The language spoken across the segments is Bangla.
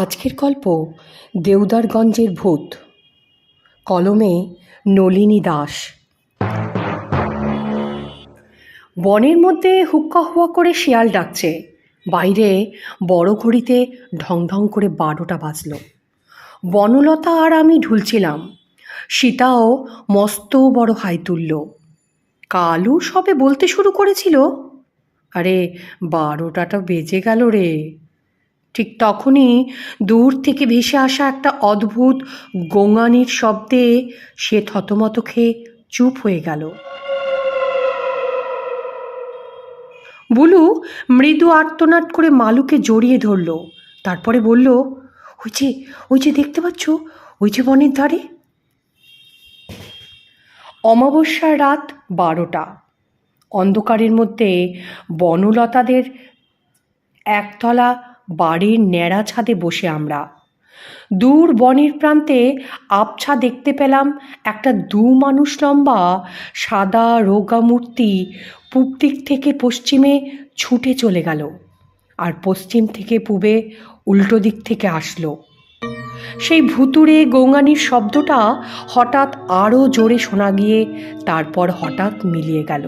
আজকের গল্প দেউদারগঞ্জের ভূত। কলমে নলিনী দাস। বনের মধ্যে হুক্কা হুয়া করে শিয়াল ডাকছে। বাইরে বড় ঘড়িতে ঢং ঢং করে 12টা বাজল। বনলতা আর আমি ঢুলছিলাম। সীতাও মস্ত বড় হাই তুলল। কালু সবে বলতে শুরু করেছিল, আরে 12টা বেজে গেল রে। ঠিক তখনই দূর থেকে ভেসে আসা একটা অদ্ভুত গোঙানির শব্দে সে থতমত খেয়ে চুপ হয়ে গেল। বুলু মৃদু আর্তনাদ করে মালুকে জড়িয়ে ধরল। তারপরে বলল, ওই যে দেখতে পাচ্ছ, ওই যে বনের ধারে। অমাবস্যার রাত 12টা। অন্ধকারের মধ্যে বনলতাদের একতলা বাড়ির ন্যাড়া ছাদে বসে আমরা। দূর বনের প্রান্তে আবছা দেখতে পেলাম একটা মানুষ লম্বা সাদা রোগা মূর্তি পূব দিক থেকে পশ্চিমে ছুটে চলে গেল, আর পশ্চিম থেকে পূবে উল্টো দিক থেকে আসলো। সেই ভুতুড়ে গোঙানির শব্দটা হঠাৎ আরও জোরে শোনা গিয়ে তারপর হঠাৎ মিলিয়ে গেল।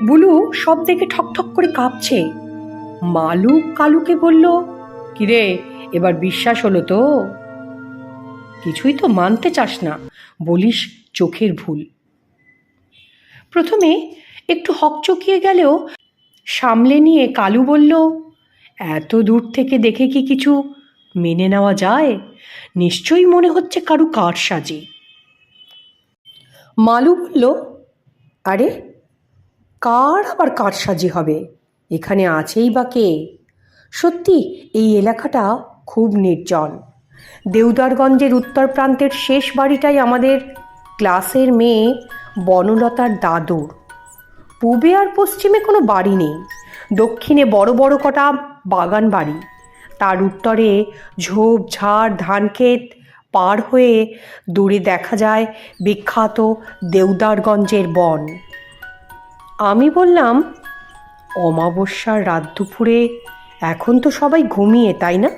বুলু সব দেখে ঠকঠক করে কাঁপছে। মালু কালুকে বলল, কিরে, এবার বিশ্বাস হলো তো? কিছুই তো মানতে চাস না, বলিস চোখের ভুল। প্রথমে একটু হকচকিয়ে গেলেও সামলে নিয়ে কালু বলল, এত দূর থেকে দেখে কি কিছু মেনে নেওয়া যায়? নিশ্চয়ই মনে হচ্ছে কারু কারসাজি। মালু বলল, আরে কার আবার কারসাজি হবে? এখানে আছেই বা কে? সত্যি এই এলাকাটা খুব নির্জন। দেউদারগঞ্জের উত্তর প্রান্তের শেষ বাড়িটাই আমাদের ক্লাসের মেয়ে বনলতার দাদুর। পূবে আর পশ্চিমে কোনো বাড়ি নেই। দক্ষিণে বড় বড় কটা বাগান বাড়ি, তার উত্তরে ঝোপঝাড় ধানক্ষেত পার হয়ে দূরে দেখা যায় বিখ্যাত দেউদারগঞ্জের বন। আমি বললাম, অমাবস্যার রাত দুপুরে এখন তো সবাই ঘুমিয়ে, তাই না?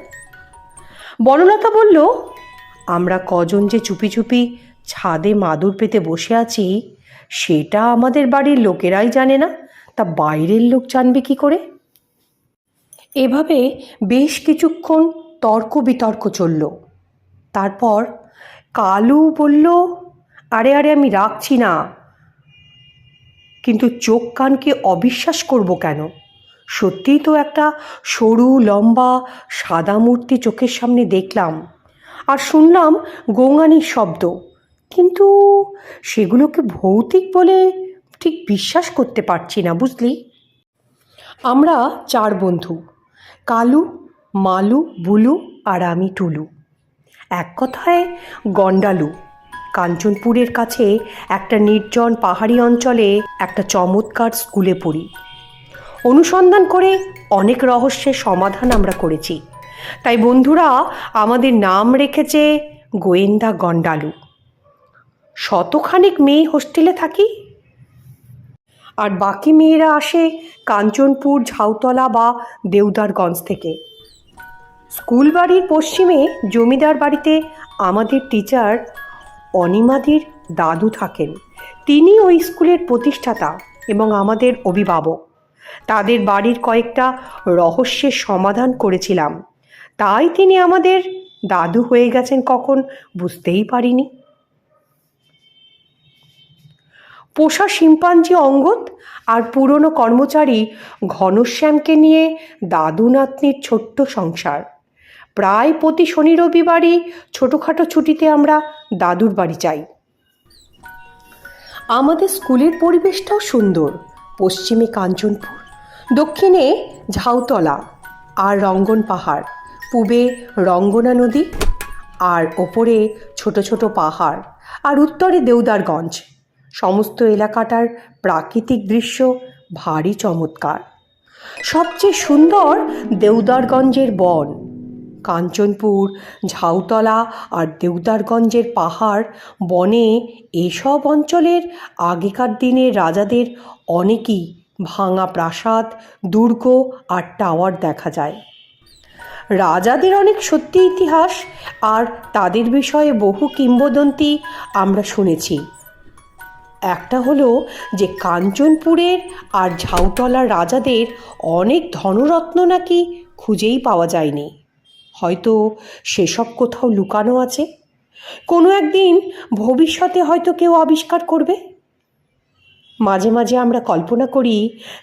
বনলতা বলল, আমরা কজন যে চুপি চুপি ছাদে মাদুর পেতে বসে আছি সেটা আমাদের বাড়ির লোকেরাই জানে না, তা বাইরের লোক জানবে কি করে? এভাবে বেশ কিছুক্ষণ তর্ক বিতর্ক চলল। তারপর কালু বলল, আরে আমি রাখছি না, কিন্তু চোখ কানকে অবিশ্বাস করব কেন? সত্যিই তো একটা সরু লম্বা সাদা মূর্তি চোখের সামনে দেখলাম, আর শুনলাম গোঙানির শব্দ, কিন্তু সেগুলোকে ভৌতিক বলে ঠিক বিশ্বাস করতে পারছি না, বুঝলি? আমরা 4 বন্ধু, কালু, মালু, বুলু আর আমি টুলু। এক কথায় গন্ডালু। কাঞ্চনপুরের কাছে একটা নির্জন পাহাড়ি অঞ্চলে একটা চমৎকার স্কুলে পড়ি। অনুসন্ধান করে অনেক রহস্যের সমাধান আমরা করেছি, তাই বন্ধুরা আমাদের নাম রেখেছে গোয়েন্দা গন্ডালু। শতখানিক মেয়ে হোস্টেলে থাকি, আর বাকি মেয়েরা আসে কাঞ্চনপুর, ঝাউতলা বা দেউদারগঞ্জ থেকে। স্কুল বাড়ির পশ্চিমে জমিদার বাড়িতে আমাদের টিচার অনিমাদির দাদু থাকেন। তিনি ওই স্কুলের প্রতিষ্ঠাতা এবং আমাদের অভিভাবক। তাদের বাড়ির কয়েকটা রহস্যের সমাধান করেছিলাম, তাই তিনি আমাদের দাদু হয়ে গেছেন কখন বুঝতেই পারিনি। পোষা শিম্পাঞ্জি অঙ্গদ আর পুরনো কর্মচারী ঘনশ্যামকে নিয়ে দাদু নাতনির ছোট্ট সংসার। প্রায় প্রতি শনি রবিবারই ছোটোখাটো ছুটিতে আমরা দাদুর বাড়ি যাই। আমাদের স্কুলের পরিবেশটাও সুন্দর। পশ্চিমে কাঞ্চনপুর, দক্ষিণে ঝাউতলা আর রঙ্গন পাহাড়, পূবে রঙ্গনা নদী, আর ওপরে ছোট ছোট পাহাড়, আর উত্তরে দেউদারগঞ্জ। সমস্ত এলাকাটার প্রাকৃতিক দৃশ্য ভারী চমৎকার। সবচেয়ে সুন্দর দেউদারগঞ্জের বন। কাঞ্চনপুর, ঝাউতলা আর দেউদারগঞ্জের পাহাড় বনে এসব অঞ্চলের আগেকার দিনের রাজাদের অনেকই ভাঙা প্রাসাদ, দুর্গ আর টাওয়ার দেখা যায়। রাজাদের অনেক সত্যি ইতিহাস আর তাদের বিষয়ে বহু কিংবদন্তি আমরা শুনেছি। একটা হলো যে কাঞ্চনপুরের আর ঝাউতলার রাজাদের অনেক ধনরত্ন নাকি খুঁজেই পাওয়া যায়নি। হয়তো সেসব কোথাও লুকানো আছে, কোনো একদিন ভবিষ্যতে হয়তো কেউ আবিষ্কার করবে। মাঝে মাঝে আমরা কল্পনা করি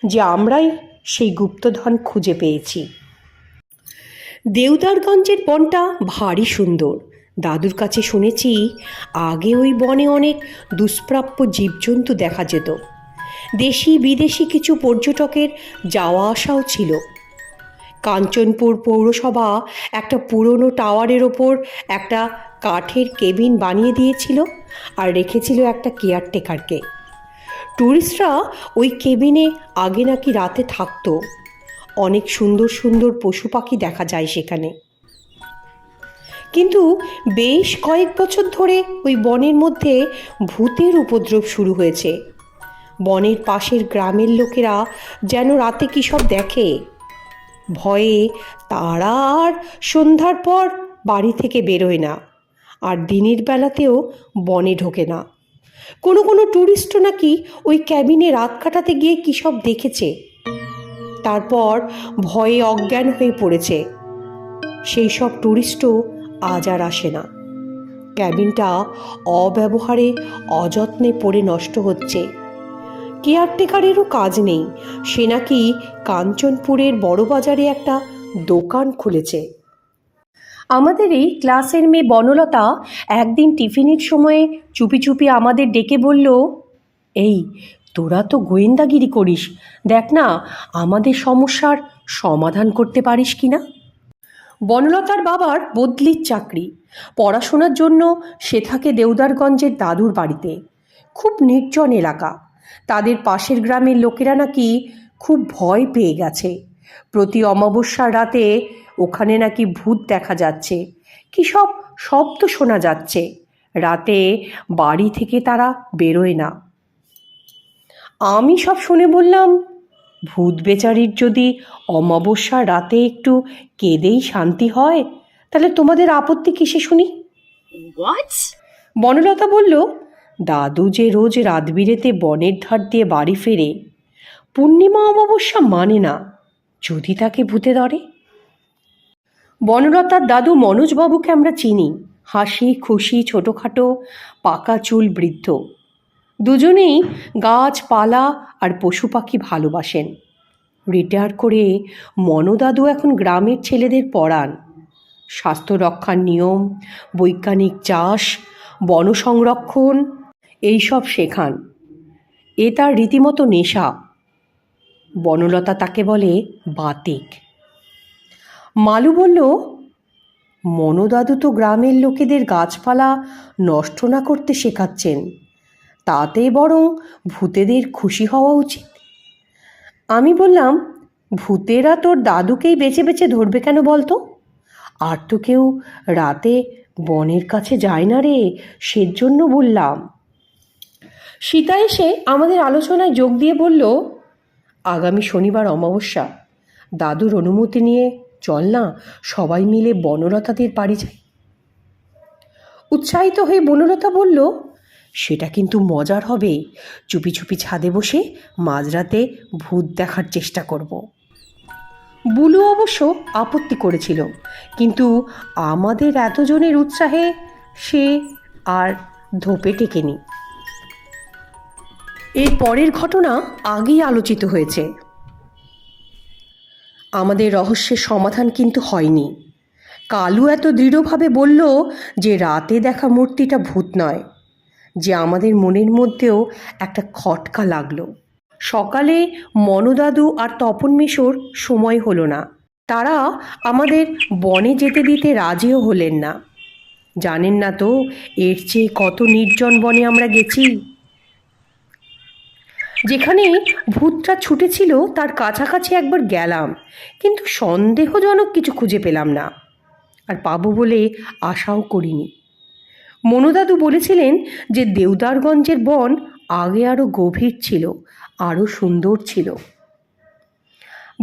যে আমরাই সেই গুপ্তধন খুঁজে পেয়েছি। দেউদারগঞ্জের বনটা ভারী সুন্দর। দাদুর কাছে শুনেছি আগে ওই বনে অনেক দুষ্প্রাপ্য জীবজন্তু দেখা যেত। দেশি বিদেশি কিছু পর্যটকের যাওয়া আসাও ছিল। কাঞ্চনপুর পৌরসভা একটা পুরনো টাওয়ারের ওপর একটা কাঠের কেবিন বানিয়ে দিয়েছিল আর রেখেছিল একটা কেয়ারটেকারকে। ট্যুরিস্টরা ওই কেবিনে আগে নাকি রাতে থাকতো। অনেক সুন্দর সুন্দর পশু পাখি দেখা যায় সেখানে। কিন্তু বেশ কয়েক বছর ধরে ওই বনের মধ্যে ভূতের উপদ্রব শুরু হয়েছে। বনের পাশের গ্রামের লোকেরা যেন রাতে কী সব দেখে। ভয়ে তারা আর সন্ধ্যার পর বাড়ি থেকে বেরোয় না, আর দিনের বেলাতেও বনে ঢোকে না। কোনো কোনো ট্যুরিস্টও নাকি ওই ক্যাবিনে রাত কাটাতে গিয়ে কী সব দেখেছে, তারপর ভয়ে অজ্ঞান হয়ে পড়েছে। সেই সব ট্যুরিস্টও আজ আর আসে না। ক্যাবিনটা অব্যবহারে অযত্নে পড়ে নষ্ট হচ্ছে। কেয়ারটেকারেরও কাজ নেই। সে নাকি কাঞ্চনপুরের বড় বাজারে একটা দোকান খুলেছে। আমাদের এই ক্লাসের মেয়ে বনলতা একদিন টিফিনের সময়ে চুপি চুপি আমাদের ডেকে বলল, এই তোরা তো গোয়েন্দাগিরি করিস, দেখ না আমাদের সমস্যার সমাধান করতে পারিস কি না। বনলতার বাবার বদলির চাকরি। পড়াশোনার জন্য সে থাকে দেউদারগঞ্জের দাদুর বাড়িতে। খুব নির্জন এলাকা। তাদের পাশের গ্রামের লোকেরা নাকি খুব ভয় পেয়ে গেছে। প্রতি অমাবস্যার রাতে ওখানে নাকি ভূত দেখা যাচ্ছে, কী সব শব্দ শোনা যাচ্ছে। রাতে বাড়ি থেকে তারা বেরোয় না। আমি সব শুনে বললাম, ভূত বেচারির যদি অমাবস্যার রাতে একটু কেঁদেই শান্তি হয়, তাহলে তোমাদের আপত্তি কিসে শুনি? বনলতা বলল, দাদু যে রোজ রাত বিরেতে বনের ধার দিয়ে বাড়ি ফেরে, পূর্ণিমা অমাবস্যা মানে না, যদি তাকে ভূতে ধরে। বনলতার দাদু মনোজবাবুকে আমরা চিনি। হাসি খুশি, ছোটোখাটো, পাকা চুল বৃদ্ধ। দুজনেই গাছপালা আর পশু পাখি ভালোবাসেন। রিটায়ার করে মনোদাদু এখন গ্রামের ছেলেদের পড়ান। স্বাস্থ্য রক্ষার নিয়ম, বৈজ্ঞানিক চাষ, বন সংরক্ষণ এইসব শেখান। এ তার রীতিমতো নেশা। বনলতা তাকে বলে বাতিক। মালু বলল, মনোদাদু তো গ্রামের লোকেদের গাছপালা নষ্ট না করতে শেখাচ্ছেন, তাতে বরং ভূতেদের খুশি হওয়া উচিত। আমি বললাম, ভূতেরা তোর দাদুকেই বেছে বেছে ধরবে কেন বলতো? আর তো কেউ রাতে বনের কাছে যায় না রে, সেজন্য বললাম। সীতা এসে আমাদের আলোচনায় যোগ দিয়ে বলল, আগামী শনিবার অমাবস্যা, দাদুর অনুমতি নিয়ে চল না সবাই মিলে বনলতাদের বাড়ি যাই। উৎসাহিত হয়ে বনলতা বলল, সেটা কিন্তু মজার হবে। চুপি চুপি ছাদে বসে মাঝরাতে ভূত দেখার চেষ্টা করব। বুলু অবশ্য আপত্তি করেছিল, কিন্তু আমাদের এতজনের উৎসাহে সে আর ধোপে টেকেনি। এর পরের ঘটনা আগেই আলোচিত হয়েছে। আমাদের রহস্যের সমাধান কিন্তু হয়নি। কালু এত দৃঢ়ভাবে বলল যে রাতে দেখা মূর্তিটা ভূত নয়, যে আমাদের মনের মধ্যেও একটা খটকা লাগলো। সকালে মনোদাদু আর তপন মিশোর সময় হলো না। তারা আমাদের বনে যেতে দিতে রাজিও হলেন না। জানেন না তো এর চেয়ে কত নির্জন বনে আমরা গেছি। যেখানে ভূতটা ছুটেছিল তার কাছাকাছি একবার গেলাম, কিন্তু সন্দেহজনক কিছু খুঁজে পেলাম না, আর পাবো বলে আশাও করিনি। মনোদাদু বলেছিলেন যে দেউদারগঞ্জের বন আগে আরও গভীর ছিল, আরও সুন্দর ছিল।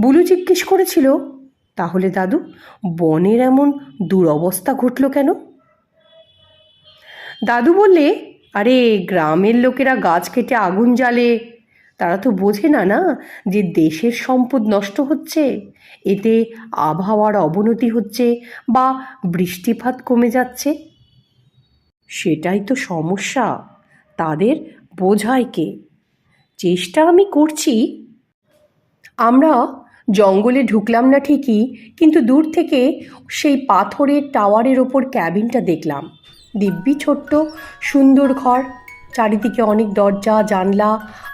বুলু জিজ্ঞেস করেছিল, তাহলে দাদু, বনের এমন দুরবস্থা ঘটল কেন? দাদু বললে, আরে গ্রামের লোকেরা গাছ কেটে আগুন জ্বালে, তারা তো বোঝে না না যে দেশের সম্পদ নষ্ট হচ্ছে, এতে আবহাওয়ার অবনতি হচ্ছে বা বৃষ্টিপাত কমে যাচ্ছে। সেটাই তো সমস্যা, তাদের বোঝায় কে? চেষ্টা আমি করছি। আমরা জঙ্গলে ঢুকলাম না ঠিকই, কিন্তু দূর থেকে সেই পাথরের টাওয়ারের ওপর ক্যাবিনটা দেখলাম। দিব্যি ছোট্ট, সুন্দর ঘর, চারিদিকে অনেক দরজা জানলা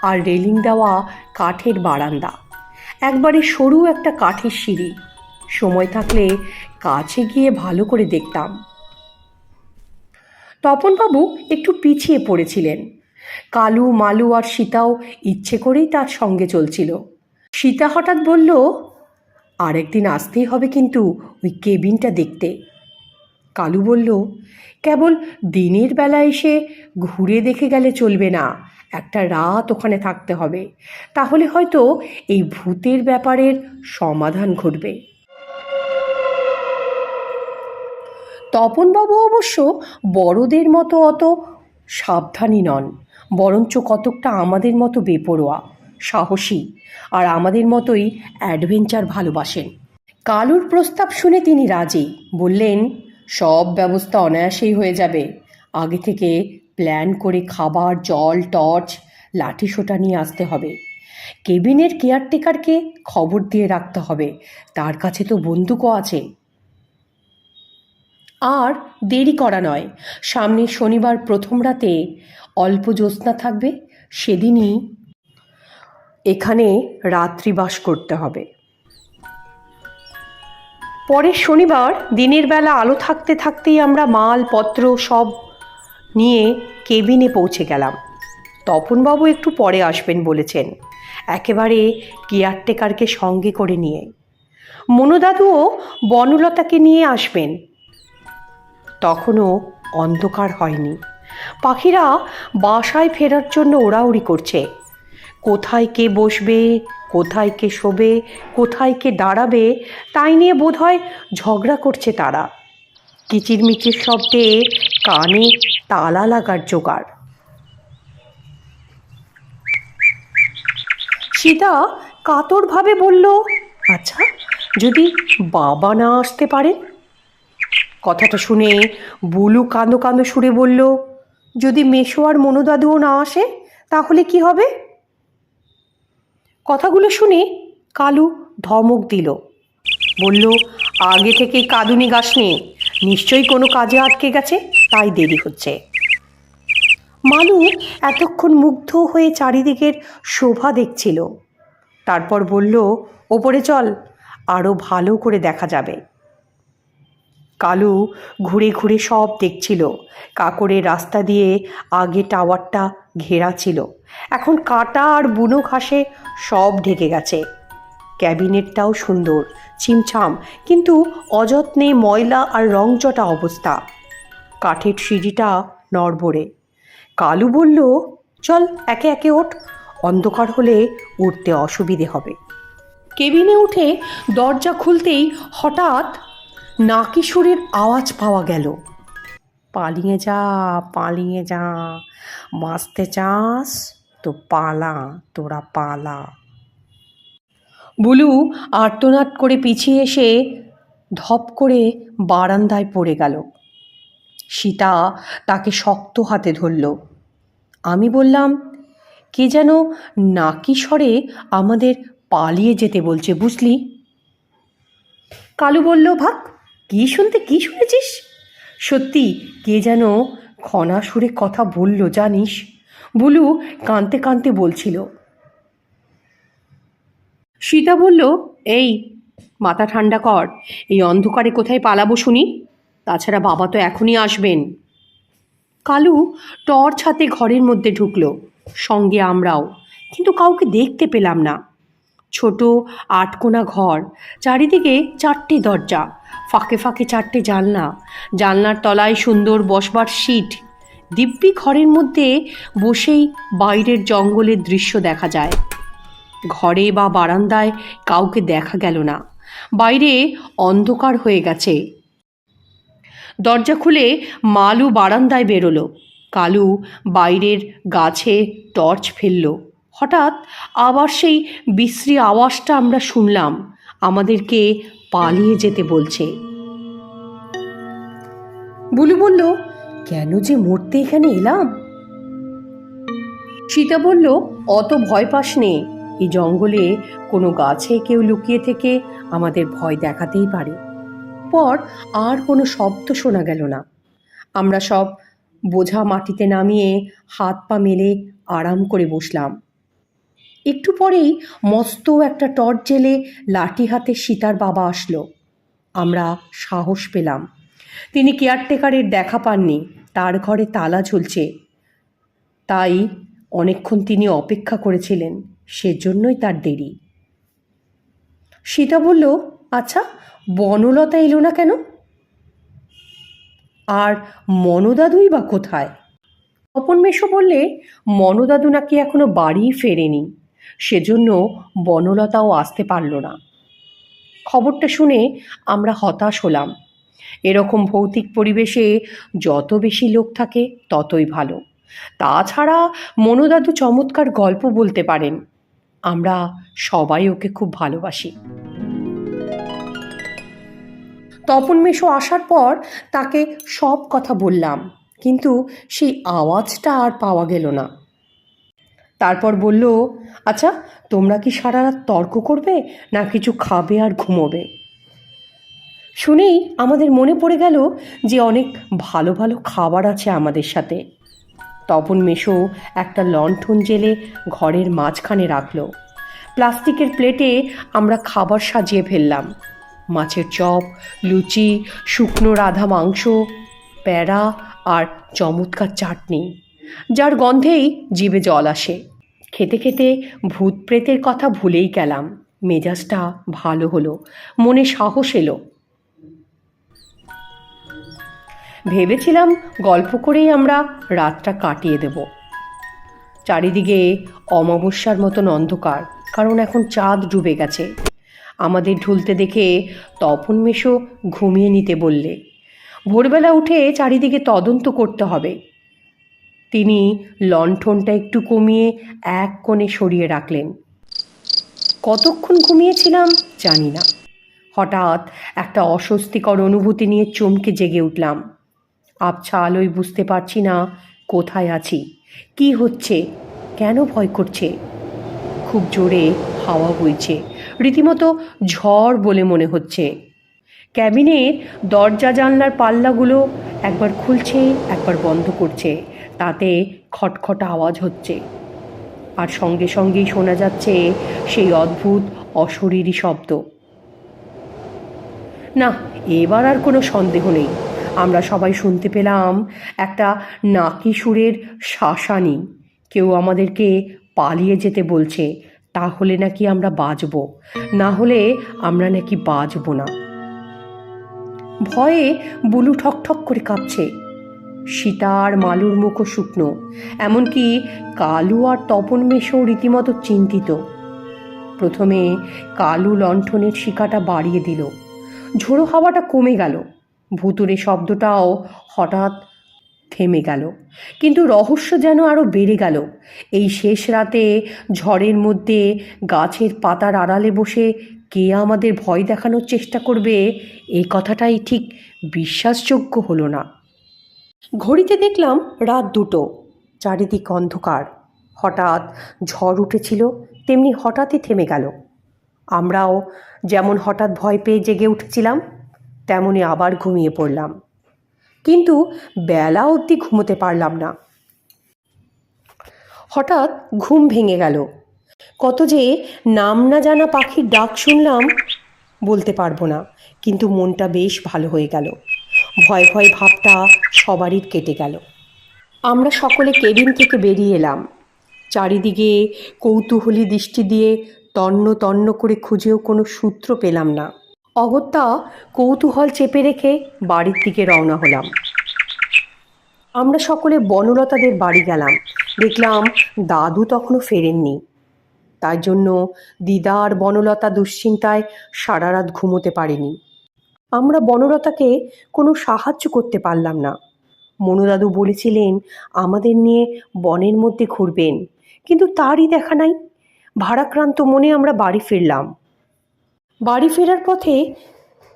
আর রেলিং দেওয়া কাঠের বারান্দা, একবারে সরু একটা কাঠের সিঁড়ি। সময় থাকলে কাছে গিয়ে ভালো করে দেখতাম। তপনবাবু একটু পিছিয়ে পড়েছিলেন। কালু, মালু আর সীতাও ইচ্ছে করেই তার সঙ্গে চলছিল। সীতা হঠাৎ বলল, আরেকদিন আসতেই হবে কিন্তু ওই কেবিনটা দেখতে। কালু বলল, কেবল দিনের বেলা এসে ঘুরে দেখে গেলে চলবে না, একটা রাত ওখানে থাকতে হবে, তাহলে হয়তো এই ভূতের ব্যাপারের সমাধান ঘটবে। তপনবাবু অবশ্য বড়দের মতো অত সাবধানী নন, বরঞ্চ কতকটা আমাদের মতো বেপরোয়া, সাহসী আর আমাদের মতোই অ্যাডভেঞ্চার ভালোবাসেন। কালুর প্রস্তাব শুনে তিনি রাজি। বললেন, সব ব্যবস্থা অনায়াসেই হয়ে যাবে। আগে থেকে প্ল্যান করে খাবার, জল, টর্চ, লাঠি সোটা নিয়ে আসতে হবে। কেবিনের কেয়ারটেকারকে খবর দিয়ে রাখতে হবে, তার কাছে তো বন্দুকও আছে। আর দেরি করা নয়, সামনের শনিবার প্রথম রাতে অল্প জ্যোৎস্না থাকবে, সেদিনই এখানে রাত্রিবাস করতে হবে। পরের শনিবার দিনের বেলা আলো থাকতে থাকতেই আমরা মালপত্র সব নিয়ে কেবিনে পৌঁছে গেলাম। তপনবাবু একটু পরে আসবেন বলেছেন, একেবারে কেয়ারটেকারকে সঙ্গে করে নিয়ে। মনুদাদুও বনলতাকে নিয়ে আসবেন। তখনও অন্ধকার হয়নি, পাখিরা বাসায় ফেরার জন্য ওড়াউড়ি করছে। কোথায় কে বসবে, কোথায় কে শোবে, কোথায় কে দাঁড়াবে, তাই নিয়ে বোধহয় ঝগড়া করছে তারা। কিচিরমিচির শব্দে কানে তালা লাগার জোগাড়। সীতা কাতরভাবে বলল, আচ্ছা, যদি বাবা না আসতে পারে? কথাটা শুনে বুলু কাঁদো কাঁদো সুরে বলল, যদি মেশো আর মনুদাদুও না আসে তাহলে কি হবে? কথাগুলো শুনে কালু ধমক দিল, বলল, আগে থেকেই কাঁদুনি গাছনি, নিশ্চয়ই কোনো কাজে আটকে গেছে, তাই দেরি হচ্ছে। মালু এতক্ষণ মুগ্ধ হয়ে চারিদিকের শোভা দেখছিল, তারপর বলল, ওপরে চল, আরও ভালো করে দেখা যাবে। কালু ঘুরে ঘুরে সব দেখছিল। কাকড়ের রাস্তা দিয়ে আগে টাওয়ারটা ঘেরা ছিল, এখন কাটা আর বুনো ঘাসে সব ঢেকে গেছে। ক্যাবিনেটটাও সুন্দর, ছিমছাম, কিন্তু অযত্নে ময়লা আর রংচটা অবস্থা। কাঠের সিঁড়িটা নড়বড়ে। কালু বলল, চল একে একে ওঠ, অন্ধকার হলে উঠতে অসুবিধে হবে। কেবিনে উঠে দরজা খুলতেই হঠাৎ নাকিসুরের আওয়াজ পাওয়া গেল, পালিয়ে যা, পালিয়ে যা, বাঁচতে চাস তো পালা, তোরা পালা। বুলু আর্তনাদ করে পিছিয়ে এসে ধপ করে বারান্দায় পড়ে গেল। সীতা তাকে শক্ত হাতে ধরল। আমি বললাম, কে যেন নাকিস্বরে আমাদের পালিয়ে যেতে বলছে, বুঝলি? কালু বলল, ভাগ, কি শুনেছিস? সত্যি কে যেন খনা সুরে কথা বলল জানিস? বুলু কাঁদতে কাঁদতে বলছিল। সীতা বলল, এই মাথা ঠান্ডা কর, এই অন্ধকারে কোথায় পালাবো শুনি? তাছাড়া বাবা তো এখনই আসবেন। কালু টর্চ হাতে ঘরের মধ্যে ঢুকলো, সঙ্গে আমরাও, কিন্তু কাউকে দেখতে পেলাম না। ছোট আটকোনা ঘর, চারিদিকে চারটে দরজা, ফাঁকে ফাঁকে চারটে জানলা, জানলার তলায় সুন্দর বসবার সিট। দিব্যি ঘরের মধ্যে বসেই বাইরের জঙ্গলের দৃশ্য দেখা যায়। ঘরে বা বারান্দায় কাউকে দেখা গেল না। বাইরে অন্ধকার হয়ে গেছে। দরজা খুলে মালু বারান্দায় বেরোলো। কালু বাইরের গাছে টর্চ ফেলল। হঠাৎ আবার সেই বিশ্রী আওয়াজটা আমরা শুনলাম, আমাদেরকে পালিয়ে যেতে বলছে। বুলু বলল, কেন যে মরতে এখানে এলাম? সীতা বলল, অত ভয় পাস নে, এই জঙ্গলে কোনো গাছে কেউ লুকিয়ে থেকে আমাদের ভয় দেখাতেই পারে। পর আর কোনো শব্দ শোনা গেল না। আমরা সব বোঝা মাটিতে নামিয়ে হাত পা মেলে আরাম করে বসলাম। একটু পরেই মস্ত একটা টর্চ জেলে লাঠি হাতে সীতার বাবা আসলো। আমরা সাহস পেলাম। তিনি কেয়ারটেকারের দেখা পাননি, তার ঘরে তালা ঝুলছে, তাই অনেকক্ষণ তিনি অপেক্ষা করেছিলেন, সেজন্যই তার দেরি। সীতা বলল, আচ্ছা বনলতা এলো না কেন? আর মনদাদুই বা কোথায়? তপন মেশো বললে, মনদাদু নাকি এখনো বাড়ি ফেরেনি, সেজন্য বনলতাও আসতে পারল না। খবরটা শুনে আমরা হতাশ হলাম। এরকম ভৌতিক পরিবেশে যত বেশি লোক থাকে ততই ভালো। তাছাড়া মনদাদু চমৎকার গল্প বলতে পারেন, আমরা সবাই ওকে খুব ভালোবাসি। তপন মেশো আসার পর তাকে সব কথা বললাম, কিন্তু সেই আওয়াজটা আর পাওয়া গেল না। তারপর বলল, আচ্ছা তোমরা কি সারা রাত তর্ক করবে না কিছু খাবে আর ঘুমোবে? শুনেই আমাদের মনে পড়ে গেল যে অনেক ভালো ভালো খাবার আছে আমাদের সাথে। তপন মেশো একটা লণ্ঠন জেলে ঘরের মাঝখানে রাখলো। প্লাস্টিকের প্লেটে আমরা খাবার সাজিয়ে ফেললাম। মাছের চপ, লুচি, শুকনো রাধা মাংস, প্যাড়া আর চমৎকার চাটনি, যার গন্ধেই জিভে জল আসে। খেতে খেতে ভূত প্রেতের কথা ভুলেই গেলাম। মেজাজটা ভালো হলো, মনে সাহস এলো। ভেবেছিলাম গল্প করেই আমরা রাতটা কাটিয়ে দেব। চারিদিকে অমাবস্যার মতন অন্ধকার, কারণ এখন চাঁদ ডুবে গেছে। আমাদের ঢুলতে দেখে তপন মেশো ঘুমিয়ে নিতে বললে। ভোরবেলা উঠে চারিদিকে তদন্ত করতে হবে। তিনি লণ্ঠনটা একটু কমিয়ে এক কোণে সরিয়ে রাখলেন। কতক্ষণ ঘুমিয়েছিলাম জানি না। হঠাৎ একটা অস্বস্তিকর অনুভূতি নিয়ে চমকে জেগে উঠলাম। আবছা আলোয় বুঝতে পারছি না কোথায় আছি, কি হচ্ছে, কেন ভয় করছে। খুব জোরে হাওয়া বইছে, রীতিমতো ঝড় বলে মনে হচ্ছে। ক্যাবিনের দরজা জানলার পাল্লাগুলো একবার খুলছে একবার বন্ধ করছে, তাতে খটখট আওয়াজ হচ্ছে। আর সঙ্গে সঙ্গেই শোনা যাচ্ছে সেই অদ্ভুত অশরীরী শব্দ। না, এবার আর কোনো সন্দেহ নেই। আমরা সবাই শুনতে পেলাম একটা নাকি সুরের শাসানি। কেউ আমাদেরকে পালিয়ে যেতে বলছে, তাহলে নাকি আমরা বাঁচব, না হলে আমরা নাকি বাঁচব না। ভয়ে বুলু ঠকঠক করে কাঁপছে। সীতা আর মালুর মুখও শুকনো, এমনকি কালু আর তপন মেশো রীতিমতো চিন্তিত। প্রথমে কালু লণ্ঠনের শিখাটা বাড়িয়ে দিল। ঝোড়ো হাওয়াটা কমে গেল, ভুতুরে শব্দটাও হঠাৎ থেমে গেল। কিন্তু রহস্য যেন আরও বেড়ে গেল। এই শেষ রাতে ঝড়ের মধ্যে গাছের পাতার আড়ালে বসে কে আমাদের ভয় দেখানোর চেষ্টা করবে, এই কথাটাই ঠিক বিশ্বাসযোগ্য হলো না। ঘড়িতে দেখলাম রাত 2টো, চারিদিক অন্ধকার। হঠাৎ ঝড় উঠেছিল, তেমনি হঠাৎই থেমে গেল। আমরাও যেমন হঠাৎ ভয় পেয়ে জেগে উঠেছিলাম, তেমনি আবার ঘুমিয়ে পড়লাম। কিন্তু বেলা অবধি ঘুমোতে পারলাম না। হঠাৎ ঘুম ভেঙে গেল। কত যে নাম না জানা পাখির ডাক শুনলাম, বলতে পারবো না, কিন্তু মনটা বেশ ভালো হয়ে গেল। ভয় ভয় ভাবটা সবারই কেটে গেল। আমরা সকলে কেবিন থেকে বেরিয়ে এলাম। চারিদিকে কৌতূহলী দৃষ্টি দিয়ে তন্ন তন্ন করে খুঁজেও কোনো সূত্র পেলাম না। অগত্যা কৌতূহল চেপে রেখে বাড়ির দিকে রওনা হলাম। আমরা সকলে বনলতাদের বাড়ি গেলাম। দেখলাম দাদু তখনও ফেরেননি। তাই জন্য দিদা আর বনলতা দুশ্চিন্তায় সারা রাত ঘুমোতে পারেনি। আমরা বনলতাকে কোনো সাহায্য করতে পারলাম না। মনুদাদু বলেছিলেন আমাদের নিয়ে বনের মধ্যে ঘুরবেন, কিন্তু তারই দেখা নাই। ভারাক্রান্ত মনে আমরা বাড়ি ফিরলাম। বাড়ি ফেরার পথে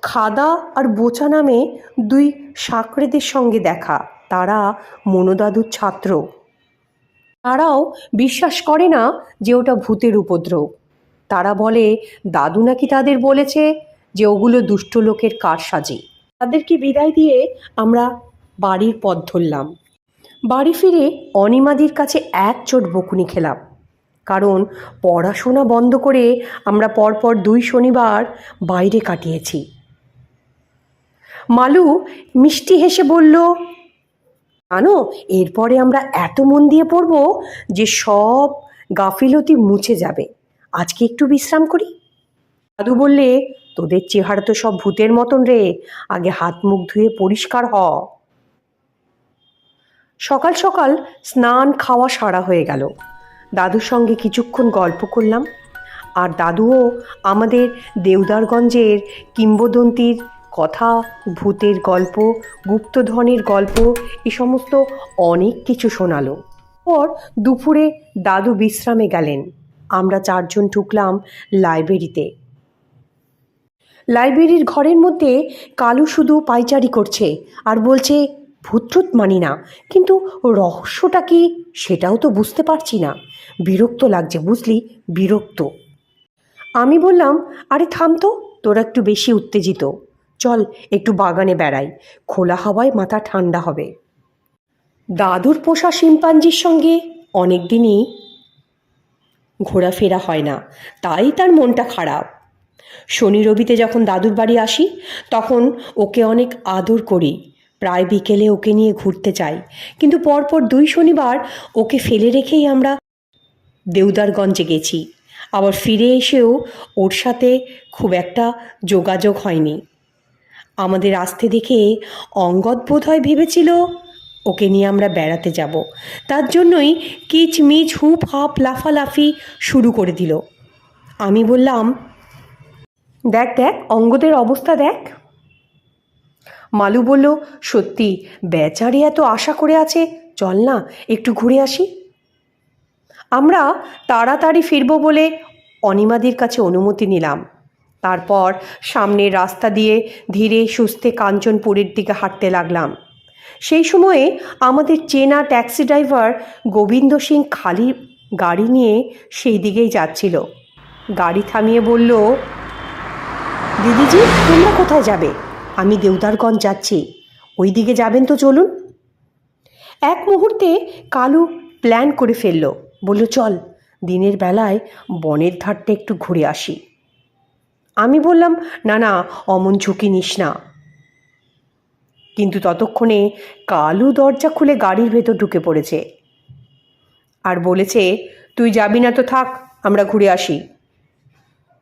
খাদা আর বোচা নামে দুই সাকরেদের সঙ্গে দেখা। তারা মনুদাদুর ছাত্র। তারাও বিশ্বাস করে না যে ওটা ভূতের উপদ্রব। তারা বলে দাদু নাকি তাদের বলেছে যে ওগুলো দুষ্ট লোকের কারসাজি। তাদেরকে বিদায় দিয়ে আমরা বাড়ির পথ ধরলাম। বাড়ি ফিরে অনিমাদির কাছে এক চোট বকুনি খেলাম, কারণ পড়াশোনা বন্ধ করে আমরা পরপর 2 শনিবার বাইরে কাটিয়েছি। মালু মিষ্টি হেসে বলল, জানো, এরপরে আমরা এত মন দিয়ে পড়ব যে সব গাফিলতি মুছে যাবে। আজকে একটু বিশ্রাম করি। দাদু বললে, তোদের চেহারা তো সব ভূতের মতন রে, আগে হাত মুখ ধুয়ে পরিষ্কার হ। সকাল সকাল স্নান খাওয়া সারা হয়ে গেল। দাদুর সঙ্গে কিছুক্ষণ গল্প করলাম, আর দাদুও আমাদের দেউদারগঞ্জের কিংবদন্তির কথা, ভূতের গল্প, গুপ্তধনের গল্প, এ সমস্ত অনেক কিছু শোনালো। পর দুপুরে দাদু বিশ্রামে গেলেন। আমরা 4 জন ঢুকলাম লাইব্রেরিতে। লাইব্রেরির ঘরের মধ্যে কালু শুধু পায়চারি করছে আর বলছে, ভূত মানি না, কিন্তু রহস্যটা কি সেটাও তো বুঝতে পারছি না। বিরক্ত লাগছে, বুঝলি, বিরক্ত। আমি বললাম, আরে থাম তো, তোরা একটু বেশি উত্তেজিত। চল একটু বাগানে বেড়াই, খোলা হাওয়ায় মাথা ঠান্ডা হবে। দাদুর পোষা শিম্পাঞ্জির সঙ্গে অনেক দিনই ঘোরাফেরা হয় না, তাই তার মনটা খারাপ। শনি রবিতে যখন দাদুর বাড়ি আসি তখন ওকে অনেক আদর করি। প্রায় বিকেলে ওকে নিয়ে ঘুরতে চাই, কিন্তু পরপর 2 শনিবার ওকে ফেলে রেখেই আমরা দেউদারগঞ্জে গেছি। আবার ফিরে এসেও ওর সাথে খুব একটা যোগাযোগ হয়নি। আমাদের আসতে দেখে অঙ্গদ বোধহয় ভেবেছিল ওকে নিয়ে আমরা বেড়াতে যাব, তার জন্যই কিচমিচ হুপ হাপ লাফালাফি শুরু করে দিল। আমি বললাম, দেখ দেখ অঙ্গদের অবস্থা দেখ। মালু বলল, সত্যি বেচারি এত আশা করে আছে, চল না একটু ঘুরে আসি। আমরা তাড়াতাড়ি ফিরব বলে অনিমাদির কাছে অনুমতি নিলাম। তারপর সামনের রাস্তা দিয়ে ধীরে সুস্থে কাঞ্চনপুরের দিকে হাঁটতে লাগলাম। সেই সময়ে আমাদের চেনা ট্যাক্সি ড্রাইভার গোবিন্দ সিং খালি গাড়ি নিয়ে সেই দিকেই যাচ্ছিল। গাড়ি থামিয়ে বলল, দিদিজি, তোমরা কোথায় যাবে? আমি দেউদারগঞ্জ যাচ্ছি, ওই দিকে যাবেন তো চলুন। এক মুহূর্তে কালু প্ল্যান করে ফেলল, বলল, চল দিনের বেলায় বনের ধারটা একটু ঘুরে আসি। আমি বললাম, না না, অমন ঝুঁকি নিস না। কিন্তু ততক্ষণে কালু দরজা খুলে গাড়ির ভেতর ঢুকে পড়েছে আর বলেছে, তুই যাবি না তো থাক, আমরা ঘুরে আসি।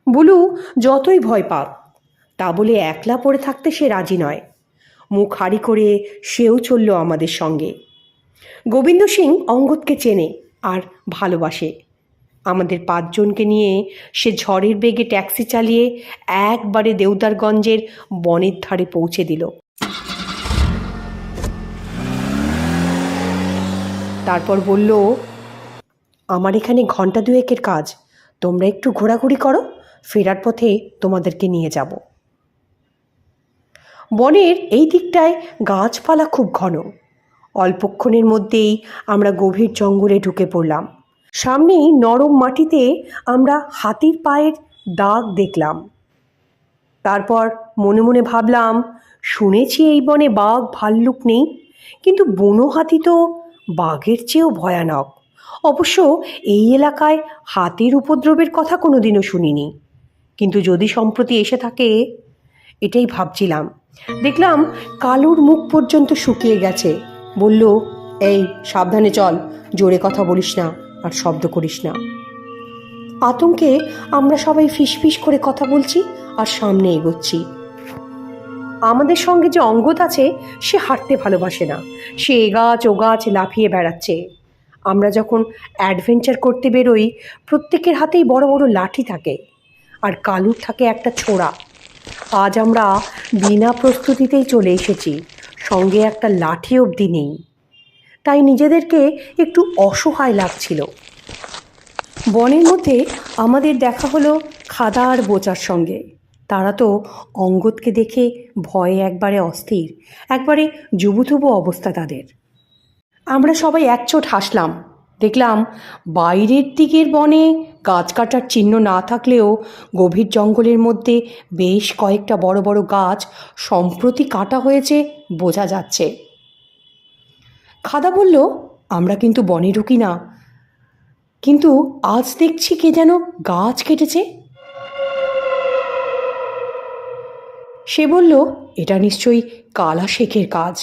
বুলু যতই ভয় পাক, তা বলে একলা পড়ে থাকতে সে রাজি নয়। মুখ হাড়ি করে সেও চলল আমাদের সঙ্গে। গোবিন্দ সিং অঙ্গদকে চেনে আর ভালোবাসে। আমাদের 5 জনকে নিয়ে সে ঝড়ের বেগে ট্যাক্সি চালিয়ে একবারে দেউদারগঞ্জের বনের ধারে পৌঁছে দিল। তারপর বলল, আমার এখানে ঘন্টা 2-এর কাজ, তোমরা একটু ঘোরাঘুরি করো, ফেরার পথে তোমাদেরকে নিয়ে যাব। বনের এই দিকটায় গাছপালা খুব ঘন। অল্পক্ষণের মধ্যেই আমরা গভীর জঙ্গলে ঢুকে পড়লাম। সামনেই নরম মাটিতে আমরা হাতির পায়ের দাগ দেখলাম। তারপর মনে মনে ভাবলাম, শুনেছি এই বনে বাঘ ভাল্লুক নেই, কিন্তু বুনো হাতি তো বাঘের চেয়েও ভয়ানক। অবশ্য এই এলাকায় হাতির উপদ্রবের কথা কোনোদিনও শুনিনি, কিন্তু যদি সম্প্রতি এসে থাকে, এটাই ভাবছিলাম। দেখলাম কালুর মুখ পর্যন্ত শুকিয়ে গেছে। বলল, এই সাবধানে চল, জোরে কথা বলিস না আর শব্দ করিস না। আতঙ্কে আমরা সবাই ফিসফিস করে কথা বলছি আর সামনে এগোচ্ছি। আমাদের সঙ্গে যে অঙ্গদ আছে, সে হাঁটতে ভালোবাসে না, সে এ গাছ ও গাছ লাফিয়ে বেড়াচ্ছে। আমরা যখন অ্যাডভেঞ্চার করতে বেরোই প্রত্যেকের হাতেই বড় বড় লাঠি থাকে, আর কালুর থাকে একটা ছোরা। আজ আমরা বিনা প্রস্তুতিতেই চলে এসেছি, সঙ্গে একটা লাঠি অবধি নেই। তাই নিজেদেরকে একটু অসহায় লাগছিল। বনের মধ্যে আমাদের দেখা হলো খাদা আর বোচার সঙ্গে। তারা তো অঙ্গদকে দেখে ভয়ে একবারে অস্থির, একবারে জুবুথুবু অবস্থা তাদের। আমরা সবাই একচোট হাসলাম। দেখলাম বাইরের দিকের বনে গাছ কাটার চিহ্ন না থাকলেও গভীর জঙ্গলের মধ্যে বেশ কয়েকটা বড় বড় গাছ সম্প্রতি কাটা হয়েছে বোঝা যাচ্ছে। খাদা বলল, আমরা কিন্তু বনে ঢুকি না, কিন্তু আজ দেখছি কে যেন গাছ কেটেছে। সে বলল, এটা নিশ্চয়ই কালা শেখের কাজ।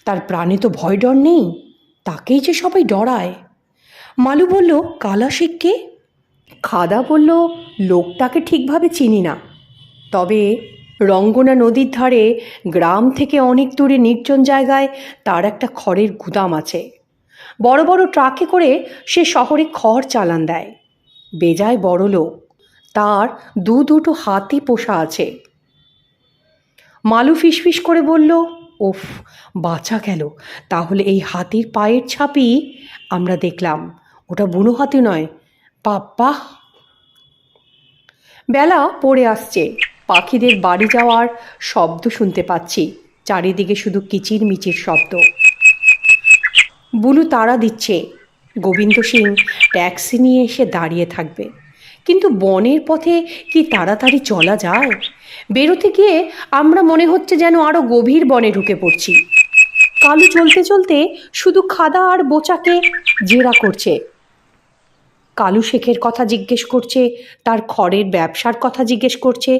তার প্রাণে তো ভয় ডর নেই, তাকেই যে সবাই ডরায়। মালু বলল, কালা শেখ কে? খাদা বলল, লোকটাকে ঠিকভাবে চিনি না, তবে রঙ্গনা নদীর ধারে গ্রাম থেকে অনেক দূরে নির্জন জায়গায় তার একটা খড়ের গুদাম আছে। বড় বড় ট্রাকে করে সে শহরে খড় চালান দেয়। বেজায় বড় লোক, তার দুটো হাতি পোষা আছে। মালু ফিসফিস করে বলল, ওফ, বাঁচা গেল। তাহলে এই হাতির পায়ের ছাপই আমরা দেখলাম, ওটা বুনো হাতি নয়। বাপ্পা! বেলা পড়ে আসছে, পাখিদের বাড়ি যাওয়ার শব্দ শুনতে পাচ্ছি। চারিদিকে শুধু কিচির মিচির শব্দ। বুলু তাড়া দিচ্ছে, গোবিন্দ সিং ট্যাক্সি নিয়ে এসে দাঁড়িয়ে থাকবে। কিন্তু বনের পথে কি তাড়াতাড়ি চলা যায়? বেরোতে গিয়ে আমরা মনে হচ্ছে যেন আরও গভীর বনে ঢুকে পড়ছি। কালু চলতে চলতে শুধু খাদা আর বোচাকে জেরা করছে। কালু শেখের কথা জিজ্ঞেস করছে, তার খড়ের ব্যবসার কথা জিজ্ঞেস করছে,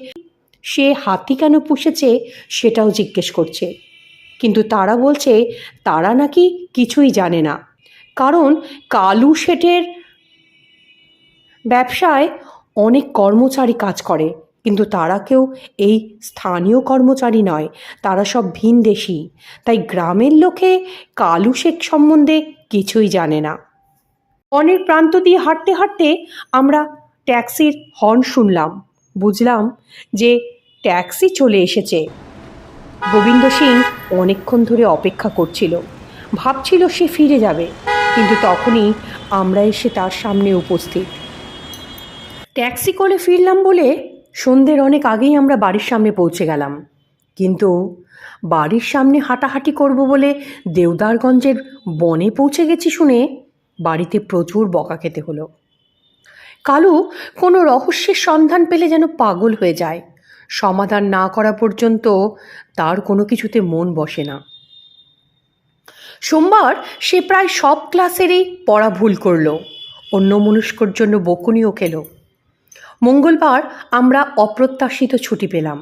সে হাতি কেন পুষেছে সেটাও জিজ্ঞেস করছে। কিন্তু তারা বলছে তারা নাকি কিছুই জানে না, কারণ কালু শেঠের ব্যবসায় অনেক কর্মচারী কাজ করে, কিন্তু তারা কেউ এই স্থানীয় কর্মচারী নয়, তারা সব ভিনদেশি। তাই গ্রামের লোকে কালু শেখ সম্বন্ধে কিছুই জানে না। বনের প্রান্ত দিয়ে হাঁটতে হাঁটতে আমরা ট্যাক্সির হর্ন শুনলাম। বুঝলাম যে ট্যাক্সি চলে এসেছে। গোবিন্দ সিং অনেকক্ষণ ধরে অপেক্ষা করছিল, ভাবছিল সে ফিরে যাবে, কিন্তু তখনই আমরা এসে তার সামনে উপস্থিত। ট্যাক্সি করে ফিরলাম বলে সন্ধ্যের অনেক আগেই আমরা বাড়ির সামনে পৌঁছে গেলাম। কিন্তু বাড়ির সামনে হাঁটাহাঁটি করব বলে দেওদারগঞ্জের বনে পৌঁছে গেছি শুনে বাড়িতে প্রচুর বকা খেতে হলো। কালু কোনো রহস্যের সন্ধান পেলে যেন পাগল হয়ে যায়। সমাধান না করা পর্যন্ত তার কোনো কিছুতে মন বসে না। সোমবার সে প্রায় সব ক্লাসেরই পড়া ভুল করলো, অন্যমনস্কর জন্য বকুনিও খেলো। মঙ্গলবার আমরা অপ্রত্যাশিত ছুটি পেলাম।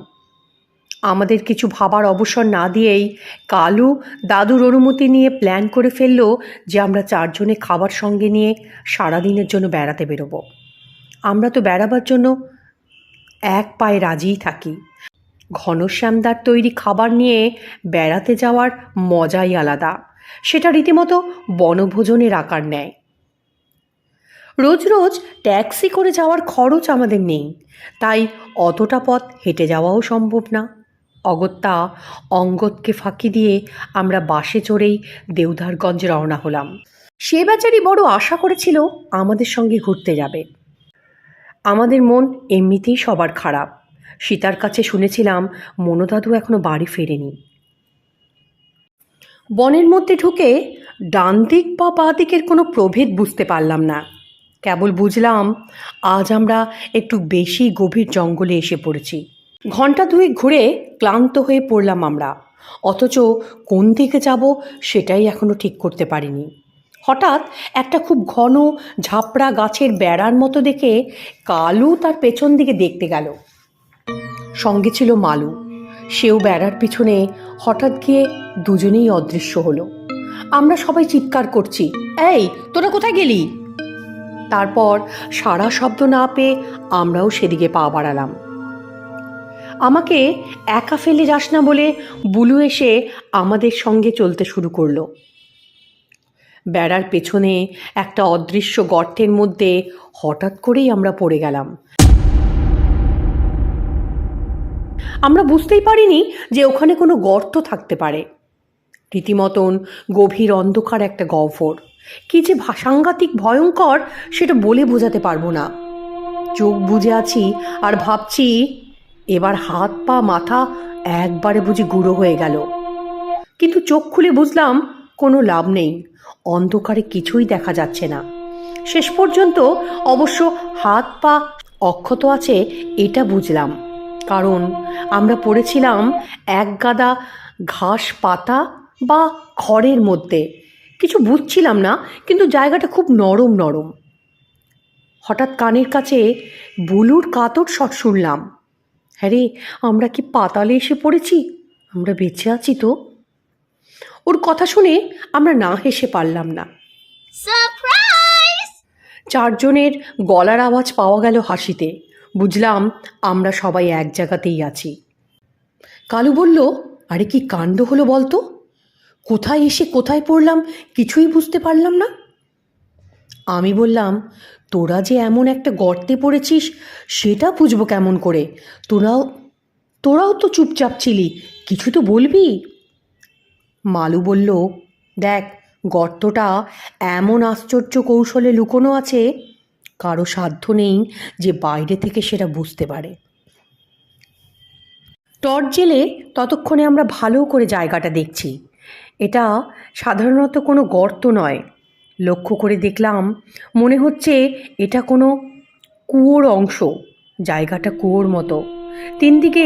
আমাদের কিছু ভাবার অবসর না দিয়েই কালু দাদুর অনুমতি নিয়ে প্ল্যান করে ফেললো যে আমরা চারজনে খাবার সঙ্গে নিয়ে সারাদিনের জন্য বেড়াতে বেরোবো। আমরা তো বেড়াবার জন্য এক পায়ে রাজিই থাকি। ঘনশ্যামদার তৈরি খাবার নিয়ে বেড়াতে যাওয়ার মজাই আলাদা, সেটা রীতিমতো বনভোজনের আকার নেয়। রোজ রোজ ট্যাক্সি করে যাওয়ার খরচ আমাদের নেই, তাই অতটা পথ হেঁটে যাওয়াও সম্ভব না। অগত্যা অঙ্গদকে ফাঁকি দিয়ে আমরা বাসে চড়েই দেওধারগঞ্জ রওনা হলাম। সে বেচারি বড় আশা করেছিল আমাদের সঙ্গে ঘুরতে যাবে। আমাদের মন এমনিতেই সবার খারাপ। সীতার কাছে শুনেছিলাম মনোদাদু এখনো বাড়ি ফেরেনি। বনের মধ্যে ঢুকে ডান দিক বা বাঁ দিকের কোনো প্রভেদ বুঝতে পারলাম না। কেবল বুঝলাম আজ আমরা একটু বেশি গভীর জঙ্গলে এসে পড়েছি। ঘন্টা দুয়েক ঘুরে ক্লান্ত হয়ে পড়লাম আমরা, অথচ কোন দিকে যাব সেটাই এখনও ঠিক করতে পারিনি। হঠাৎ একটা খুব ঘন ঝাপড়া গাছের বেড়ার মতো দেখে কালু তার পেছন দিকে দেখতে গেল। সঙ্গে ছিল মালু। সেও বেড়ার পিছনে হঠাৎ গিয়ে দুজনেই অদৃশ্য হলো। আমরা সবাই চিৎকার করছি, এই তোরা কোথায় গেলি? তারপর সারা শব্দ না পেয়ে আমরাও সেদিকে পা বাড়ালাম। আমাকে একা ফেলে যাস না বলে বুলু এসে আমাদের সঙ্গে চলতে শুরু করলো। বেড়ার পেছনে একটা অদৃশ্য গর্তের মধ্যে হঠাৎ করেই আমরা পড়ে গেলাম। আমরা বুঝতেই পারিনি যে ওখানে কোনো গর্ত থাকতে পারে। রীতিমতন গভীর অন্ধকার একটা গহ্বর, কি যে সাংঘাতিক ভয়ঙ্কর সেটা বলে বোঝাতে পারবো না। চোখ বুজে আছি আর ভাবছি, এবার হাত পা মাথা একবারে বুঝি গুঁড়ো হয়ে গেল। কিন্তু চোখ খুলে বুঝলাম কোনো লাভ নেই, অন্ধকারে কিছুই দেখা যাচ্ছে না। শেষ পর্যন্ত অবশ্য হাত পা অক্ষত আছে এটা বুঝলাম, কারণ আমরা পড়েছিলাম এক গাদা ঘাস পাতা বা খড়ের মধ্যে। কিছু বুঝছিলাম না, কিন্তু জায়গাটা খুব নরম নরম। হঠাৎ কানের কাছে বুলুর কাতর স্বর শুনলাম। হ্যাঁ রে, আমরা কি পাতালে এসে পড়েছি? আমরা বেঁচে আছি তো? ওর কথা শুনে আমরা না হেসে পারলাম না। সারপ্রাইজ! চারজনের গলার আওয়াজ পাওয়া গেল হাসিতে। বুঝলাম আমরা সবাই এক জায়গাতেই আছি। কালু বলল, আরে কি কাণ্ড হলো বলতো? কোথায় এসে কোথায় পড়লাম কিছুই বুঝতে পারলাম না। আমি বললাম, তোরা যে এমন একটা গর্তে পড়েছিস সেটা বুঝবো কেমন করে? তোরাও তো চুপচাপ ছিলি, কিছু তো বলবি। মালু বলল, দেখ, গর্তটা এমন আশ্চর্য কৌশলে লুকোনো আছে, কারো সাধ্য নেই যে বাইরে থেকে সেটা বুঝতে পারে। টর্চ জেলে ততক্ষণে আমরা ভালো করে জায়গাটা দেখছি। এটা সাধারণত কোনো গর্ত নয়। লক্ষ্য করে দেখলাম মনে হচ্ছে এটা কোনো কুয়োর অংশ। জায়গাটা কুয়োর মতো। তিন দিকে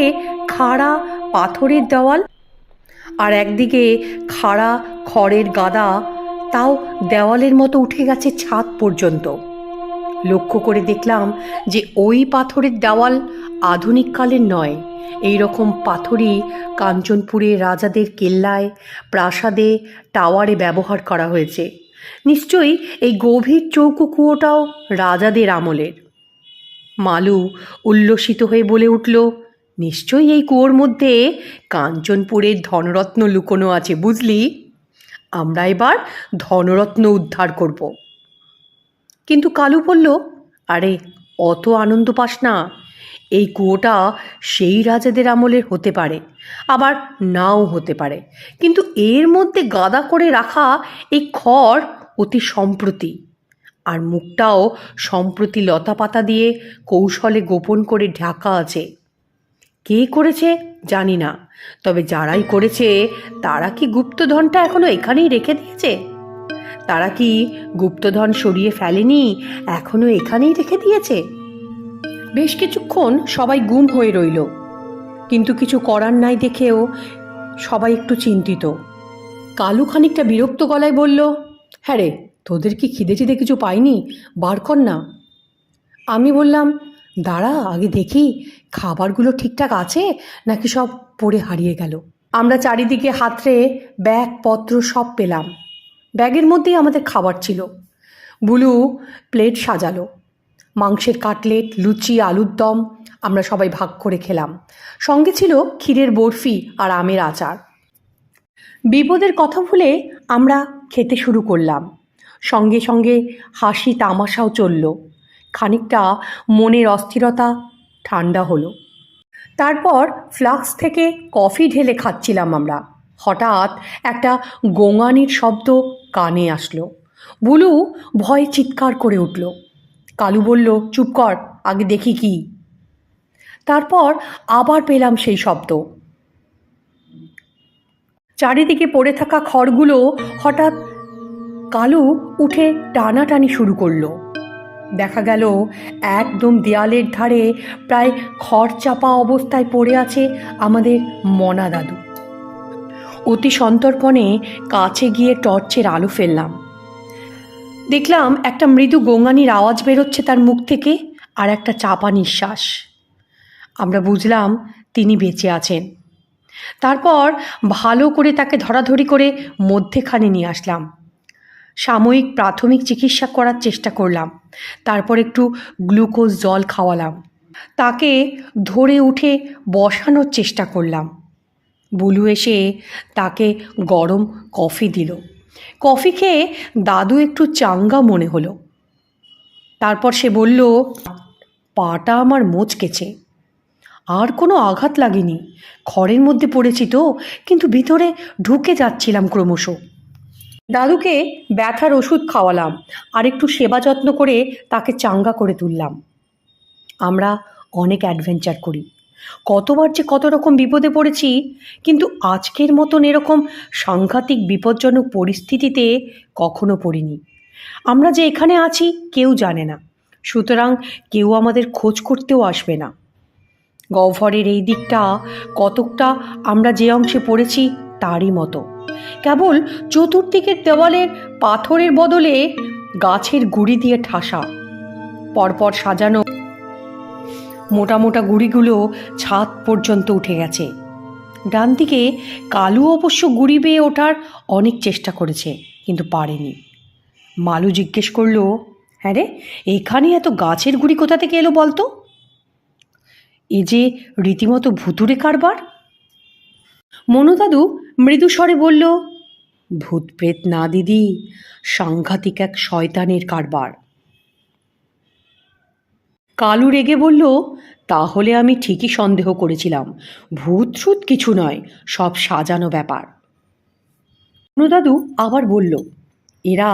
খাড়া পাথরের দেওয়াল, আর একদিকে খাড়া খড়ের গাদা, তাও দেওয়ালের মতো উঠে গেছে ছাদ পর্যন্ত। লক্ষ্য করে দেখলাম যে ওই পাথরের দেওয়াল আধুনিক কালের নয়। এই রকম পাথরই কাঞ্চনপুরে রাজাদের কেল্লায়, প্রাসাদে, টাওয়ারে ব্যবহার করা হয়েছে। নিশ্চয়ই এই গভীর চৌকো কুয়োটাও রাজাদের আমলের। মালু উল্লসিত হয়ে বলে উঠল, নিশ্চয়ই এই কুয়োর মধ্যে কাঞ্চনপুরের ধনরত্ন লুকোনো আছে, বুঝলি? আমরা এবার ধনরত্ন উদ্ধার করব। কিন্তু কালু বলল, আরে অত আনন্দ পাস না। এই কুয়োটা সেই রাজাদের আমলের হতে পারে, আবার নাও হতে পারে, কিন্তু এর মধ্যে গাদা করে রাখা এই খড় অতি সম্প্রতি, আর মুখটাও সম্প্রতি লতা পাতা দিয়ে কৌশলে গোপন করে ঢাকা আছে। কে করেছে জানি না, তবে যারাই করেছে তারা কি গুপ্তধনটা এখনো এখানেই রেখে দিয়েছে? তারা কি গুপ্তধন সরিয়ে ফেলেনি, এখনো এখানেই রেখে দিয়েছে? বেশ কিছুক্ষণ সবাই গুম হয়ে রইল, কিন্তু কিছু করার নাই দেখেও সবাই একটু চিন্তিত। কালু খানিকটা বিরক্ত গলায় বলল, হ্যাঁ রে, তোদের কি খিদে চিদে কিছু পাইনি? বার কর না। আমি বললাম, দাঁড়া আগে দেখি খাবারগুলো ঠিকঠাক আছে নাকি সব পড়ে হারিয়ে গেল। আমরা চারিদিকে হাতড়ে ব্যাগপত্র সব পেলাম। ব্যাগের মধ্যেই আমাদের খাবার ছিল। বুলু প্লেট সাজালো। মাংসের কাটলেট, লুচি, আলুর দম আমরা সবাই ভাগ করে খেলাম। সঙ্গে ছিল ক্ষীরের বরফি আর আমের আচার। বিপদের কথা ভুলে আমরা খেতে শুরু করলাম। সঙ্গে সঙ্গে হাসি তামাশাও চলল। খানিকটা মনের অস্থিরতা ঠান্ডা হলো। তারপর ফ্লাক্স থেকে কফি ঢেলে খাচ্ছিলাম আমরা। হঠাৎ একটা গোঙানির শব্দ কানে আসলো। বুলু ভয়ে চিৎকার করে উঠল। কালু বলল, চুপ কর, আগে দেখি কি। তারপর আবার পেলাম সেই শব্দ। চারিদিকে পড়ে থাকা খড়গুলো হঠাৎ কালু উঠে টানাটানি শুরু করলো। দেখা গেল একদম দেয়ালের ধারে প্রায় খড় চাপা অবস্থায় পড়ে আছে আমাদের মনা দাদু। অতি সন্তর্পণে কাছে গিয়ে টর্চের আলো ফেললাম। দেখলাম একটা মৃদু গোঙানির আওয়াজ বেরোচ্ছে তার মুখ থেকে, আর একটা চাপা নিঃশ্বাস। আমরা বুঝলাম তিনি বেঁচে আছেন। তারপর ভালো করে তাকে ধরাধরি করে মধ্যেখানে নিয়ে আসলাম। সাময়িক প্রাথমিক চিকিৎসা করার চেষ্টা করলাম। তারপর একটু গ্লুকোজ জল খাওয়ালাম। তাকে ধরে উঠে বসানোর চেষ্টা করলাম। বুলু এসে তাকে গরম কফি দিল। কফি খেয়ে দাদু একটু চাঙ্গা মনে হলো। তারপর সে বলল, পাটা আমার মোচকেছে। আর কোনো আঘাত লাগেনি, খড়ের মধ্যে পড়েছি তো, কিন্তু ভিতরে ঢুকে যাচ্ছিলাম ক্রমশ। দাদুকে ব্যথার ওষুধ খাওয়ালাম আর একটু সেবা যত্ন করে তাকে চাঙ্গা করে তুললাম। আমরা অনেক অ্যাডভেঞ্চার করি, কতবার যে কত রকম বিপদে পড়েছি, কিন্তু আজকের মতন এরকম সাংঘাতিক বিপজ্জনক পরিস্থিতিতে কখনো পড়িনি। আমরা যে এখানে আছি কেউ জানে না, সুতরাং কেউ আমাদের খোঁজ করতেও আসবে না। গহ্বরের এই দিকটা কতকটা আমরা যে অংশে পড়েছি তারই মতো, কেবল চতুর্দিকের দেওয়ালের পাথরের বদলে গাছের গুঁড়ি দিয়ে ঠাসা, পরপর সাজানো মোটা মোটা গুঁড়িগুলো ছাদ পর্যন্ত উঠে গেছে। ডান দিকে কালু অবশ্য গুঁড়ি বেয়ে ওঠার অনেক চেষ্টা করেছে, কিন্তু পারেনি। মালু জিজ্ঞেস করলো, হ্যাঁ রে, এখানে এত গাছের গুঁড়ি কোথা থেকে এলো বলতো? এ যে রীতিমতো ভুতুড়ে কারবার। মনু দাদু মৃদু স্বরে বলল, ভূত প্রেত না দিদি, সাংঘাতিক এক শয়তানের কারবার। কালু রেগে বলল, তাহলে আমি ঠিকই সন্দেহ করেছিলাম, ভূত ঠুত কিছু নয়, সব সাজানো ব্যাপার। মনু দাদু আবার বলল, এরা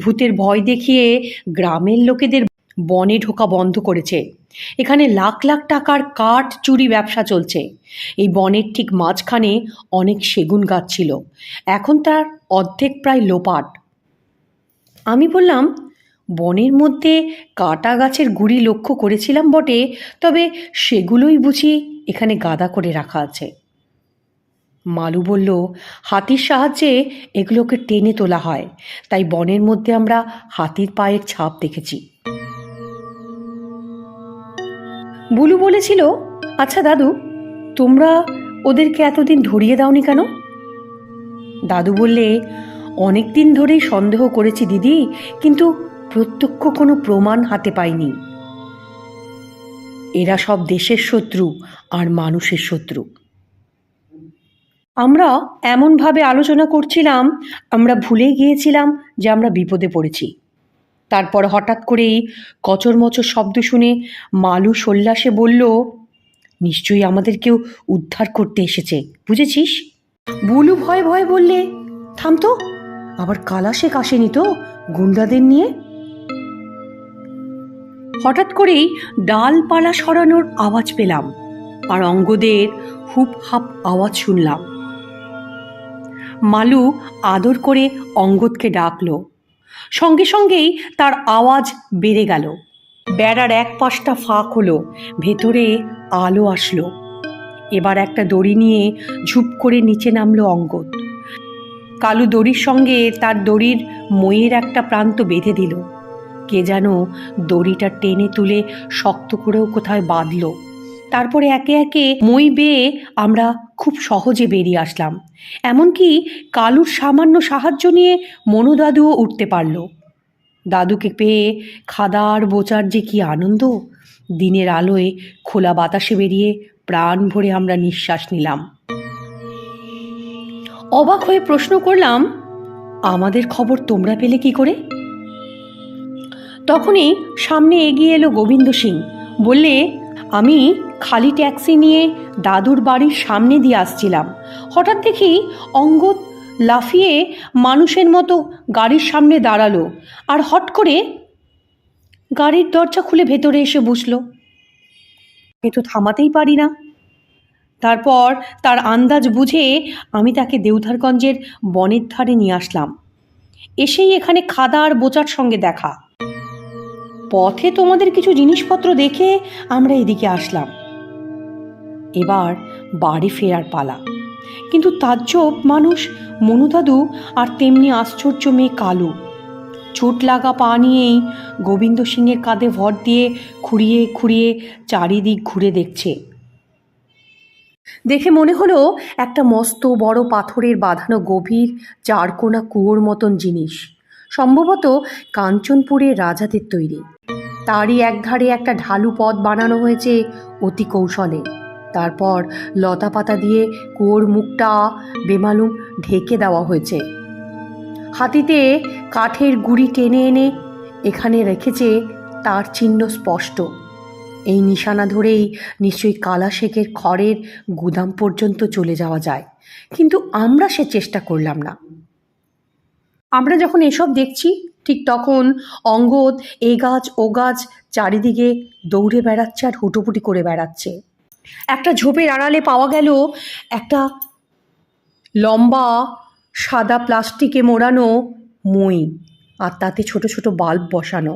ভূতের ভয় দেখিয়ে গ্রামের লোকেদের বনে ঢোকা বন্ধ করেছে। এখানে লাখ লাখ টাকার কাঠ চুরি ব্যবসা চলছে। এই বনের ঠিক মাঝখানে অনেক সেগুন গাছ ছিল, এখন তার অর্ধেক প্রায় লোপাট। আমি বললাম, বনের মধ্যে কাটা গাছের গুঁড়ি লক্ষ্য করেছিলাম বটে, তবে সেগুলোই বুঝি এখানে গাদা করে রাখা আছে। মালু বলল, হাতির সাহায্যে এগুলোকে টেনে তোলা হয়, তাই বনের মধ্যে আমরা হাতির পায়ের ছাপ দেখেছি। বুলু বলেছিল, আচ্ছা দাদু, তোমরা ওদেরকে এতদিন ধরিয়ে দাওনি কেন? দাদু বললে, অনেক দিন ধরেই সন্দেহ করেছি দিদি, কিন্তু প্রত্যক্ষ কোনো প্রমাণ হাতে পাইনি। এরা সব দেশের শত্রু আর মানুষের শত্রু। আমরা এমনভাবে আলোচনা করছিলাম, আমরা ভুলে গিয়েছিলাম যে আমরা বিপদে পড়েছি। তারপর হঠাৎ করেই কচরমচর শব্দ শুনে মালু সোল্লাসে বলল, নিশ্চয়ই আমাদের কেউ উদ্ধার করতে এসেছে, বুঝেছিস? বুলু ভয়ে ভয়ে বললে, থাম তো, আবার কালাশেখ আসেনি তো গুন্ডাদের নিয়ে? হঠাৎ করেই ডালপালা সরানোর আওয়াজ পেলাম আর অঙ্গদের হুপ হাপ আওয়াজ শুনলাম। মালু আদর করে অঙ্গদকে ডাকলো, সঙ্গে সঙ্গেই তার আওয়াজ বেড়ে গেল। বেড়ার এক পাশটা ফাঁক হলো, ভেতরে আলো আসলো। এবার একটা দড়ি নিয়ে ঝুপ করে নিচে নামলো অঙ্গদ। কালু দড়ির সঙ্গে তার দড়ির মইয়ের একটা প্রান্ত বেঁধে দিল। কে যেন দড়িটা টেনে তুলে শক্ত করেও কোথায় বাঁধল। তারপরে একে একে মই বেয়ে আমরা খুব সহজে বেরিয়ে আসলাম। এমনকি কালুর সামান্য সাহায্য নিয়ে মনু দাদুও উঠতে পারল। দাদুকে পেয়ে খাদার বোচার যে কি আনন্দ! দিনের আলোয় খোলা বাতাসে বেরিয়ে প্রাণ ভরে আমরা নিঃশ্বাস নিলাম। অবাক হয়ে প্রশ্ন করলাম, আমাদের খবর তোমরা পেলে কি করে? তখনই সামনে এগিয়ে এলো গোবিন্দ সিং। বললে, আমি খালি ট্যাক্সি নিয়ে দাদুর বাড়ির সামনে দিয়ে আসছিলাম, হঠাৎ দেখি অঙ্গদ লাফিয়ে মানুষের মতো গাড়ির সামনে দাঁড়ালো আর হট করে গাড়ির দরজা খুলে ভেতরে এসে বসলো। এ তো থামাতেই পারি না। তারপর তার আন্দাজ বুঝে আমি তাকে দেউধারগঞ্জের বনের ধারে নিয়ে আসলাম। এসেই এখানে খাদা আর বোচার সঙ্গে দেখা। পথে তোমাদের কিছু জিনিসপত্র দেখে আমরা এদিকে আসলাম। এবার বাড়ি ফেরার পালা। কিন্তু তাজ্জব মানুষ মনু দাদু আর তেমনি আশ্চর্য মেয়ে কালু। চোট লাগা পা নিয়েই গোবিন্দ সিংয়ের কাঁধে ভর দিয়ে খুঁড়িয়ে খুঁড়িয়ে চারিদিক ঘুরে দেখছে। দেখে মনে হলো একটা মস্ত বড় পাথরের বাঁধানো গভীর চারকোনা কুয়োর মতন জিনিস, সম্ভবত কাঞ্চনপুরের রাজাদের তৈরি। তারই একধারে একটা ঢালু পথ বানানো হয়েছে অতি কৌশলে। তারপর লতা পাতা দিয়ে কুয়োর মুখটা বেমালুম ঢেকে দেওয়া হয়েছে। হাতিতে কাঠের গুঁড়ি টেনে এনে এখানে রেখেছে, তার চিহ্ন স্পষ্ট। এই নিশানা ধরেই নিশ্চয়ই কালা শেখের খড়ের গুদাম পর্যন্ত চলে যাওয়া যায়, কিন্তু আমরা সে চেষ্টা করলাম না। আমরা যখন এসব দেখছি ঠিক তখন অঙ্গদ এ গাছ ও গাছ চারিদিকে দৌড়ে বেড়াচ্ছে আর হুটোপুটি করে বেড়াচ্ছে। একটা ঝোপের আড়ালে পাওয়া গেল একটা লম্বা সাদা প্লাস্টিকে মোড়ানো মই, আর তাতে ছোট ছোট বাল্ব বসানো।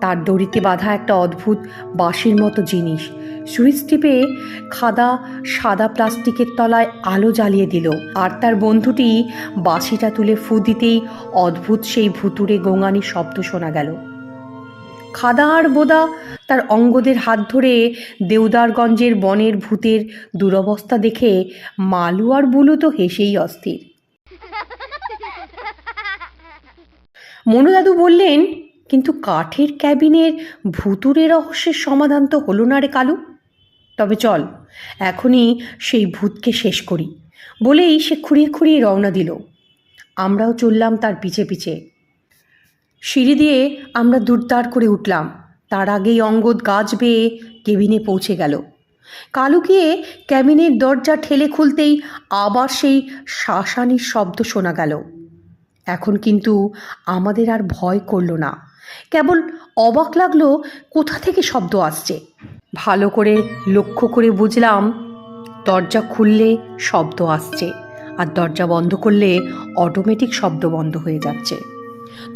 তার দড়িতে বাঁধা একটা অদ্ভুত বাঁশির মতো জিনিস। সুইচ টিপে খাদা সাদা প্লাস্টিকের তলায় আলো জ্বালিয়ে দিল, আর তার বন্ধুটি বাঁশিটা তুলে ফু দিতেই অদ্ভুত সেই ভুতুড়ে গোঙানি শব্দ শোনা গেল। খাদা আর বোদা তার অঙ্গদের হাত ধরে দেউদারগঞ্জের বনের ভূতের দুরবস্থা দেখে মালু আর বুলু তো হেসেই অস্থির। মনুদাদু বললেন, কিন্তু কাঠের ক্যাবিনের ভুতুড়ে রহস্যের সমাধান তো হলো না রে কালু। তবে চল এখনই সেই ভূতকে শেষ করি বলেই সে খুঁড়িয়ে খুঁড়িয়ে রওনা দিল। আমরাও চললাম তার পিছে পিছে। সিঁড়ি দিয়ে আমরা দুরদার করে উঠলাম, তার আগেই অঙ্গদ গাছ বেয়ে কেবিনে পৌঁছে গেল। কালু গিয়ে ক্যাবিনের দরজা ঠেলে খুলতেই আবার সেই শাসানির শব্দ শোনা গেল। এখন কিন্তু আমাদের আর ভয় করলো না, কেবল অবাক লাগলো কোথা থেকে শব্দ আসছে। ভালো করে লক্ষ্য করে বুঝলাম দরজা খুললে শব্দ আসছে, আর দরজা বন্ধ করলে অটোমেটিক শব্দ বন্ধ হয়ে যাচ্ছে।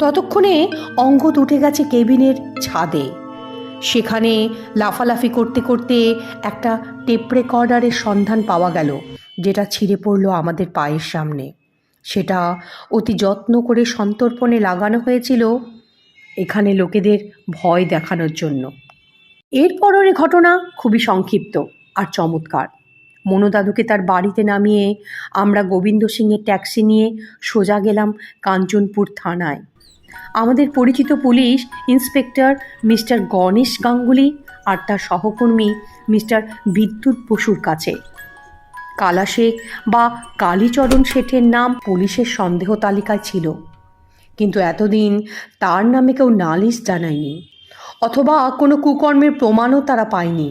ততক্ষণে অঙ্গদ উঠে গেছে কেবিনের ছাদে। সেখানে লাফালাফি করতে করতে একটা টেপ রেকর্ডারের সন্ধান পাওয়া গেল, যেটা ছিঁড়ে পড়লো আমাদের পায়ের সামনে। সেটা অতি যত্ন করে সন্তর্পণে লাগানো হয়েছিল এখানে লোকেদের ভয় দেখানোর জন্য। এরপরের ঘটনা খুবই সংক্ষিপ্ত আর চমৎকার। মনুদাদুকে তার বাড়িতে নামিয়ে আমরা গোবিন্দ সিংয়ের ট্যাক্সি নিয়ে সোজা গেলাম কাঞ্চনপুর থানায়, আমাদের পরিচিত police inspector mister Ganesh Ganguly আর তার সহকর্মী মিস্টার বিদ্যুৎ বসুর কাছে। কালা শেখ বা কালীচরণ শেঠের নাম পুলিশের সন্দেহ তালিকায় ছিল, কিন্তু এতদিন তার নামে কেউ নালিশ জানায়নি, অথবা কোনো কুকর্মের প্রমাণও তারা পায়নি।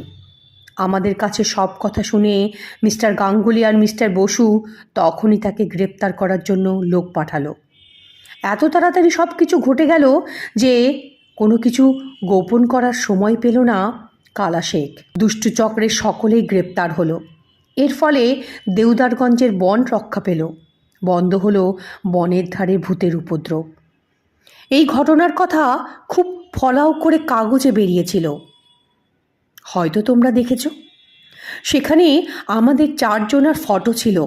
আমাদের কাছে সব কথা শুনে মিস্টার গাঙ্গুলি আর মিস্টার বসু তখনই তাকে গ্রেপ্তার করার জন্য লোক পাঠালো। এত তাড়াতাড়ি সব কিছু ঘটে গেল যে কোনো কিছু গোপন করার সময় পেল না কালা শেখ। দুষ্টু চক্রের সকলেই গ্রেপ্তার হলো। এর ফলে দেউদারগঞ্জের বন রক্ষা পেল, বন্ধ হলো বনের ধারে ভূতের উপদ্রব। এই ঘটনার কথা খুব ফলাও করে কাগজে বেরিয়েছিল, হয়তো তোমরা দেখেছ। সেখানে আমাদের 4 জনের ফটো ছিল,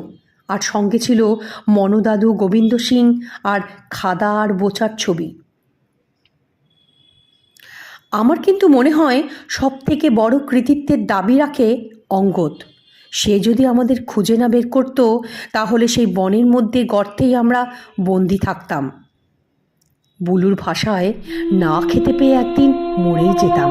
আর সঙ্গে ছিল মনুদাদু, গোবিন্দ সিং আর খাদা আর বোচার ছবি। আমার কিন্তু মনে হয় সব থেকে বড় কৃতিত্বের দাবি রাখে অঙ্গদ। সে যদি আমাদের খুঁজে না বের করতো তাহলে সেই বনের মধ্যে গর্তেই আমরা বন্দি থাকতাম। বুলুর ভাষায় না খেতে পেয়ে একদিন মরেই যেতাম।